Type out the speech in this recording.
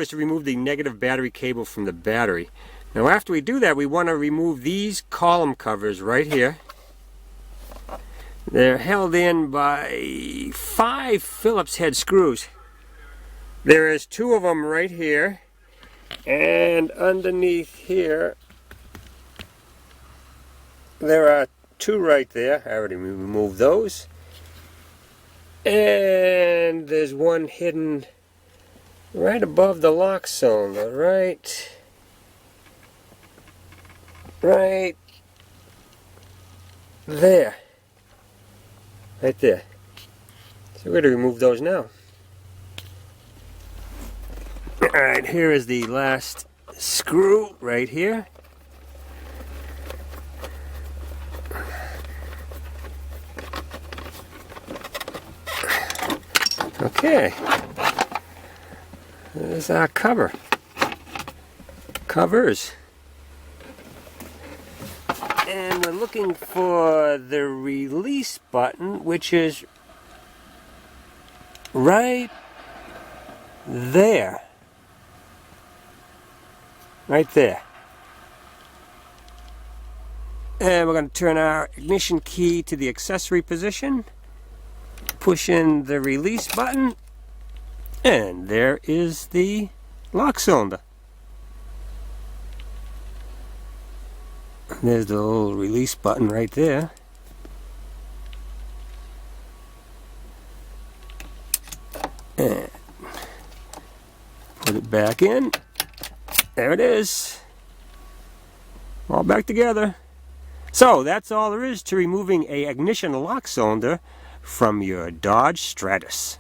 Is to remove the negative battery cable from the battery. Now after we do that, we want to remove these column covers right here. They're held in by 5 Phillips head screws. There is 2 of them right here, and underneath here there are 2 right there. I already removed those. And there's one hidden right above the lock cylinder, right there. Right there. So we're going to remove those now. Alright, here is the last screw right here. Okay. There's our covers. And we're looking for the release button, which is right there. Right there. And we're going to turn our ignition key to the accessory position, push in the release button, and there is the lock cylinder. There's the little release button right there. And put it back in. There it is. All back together. So that's all there is to removing a ignition lock cylinder from your Dodge Stratus.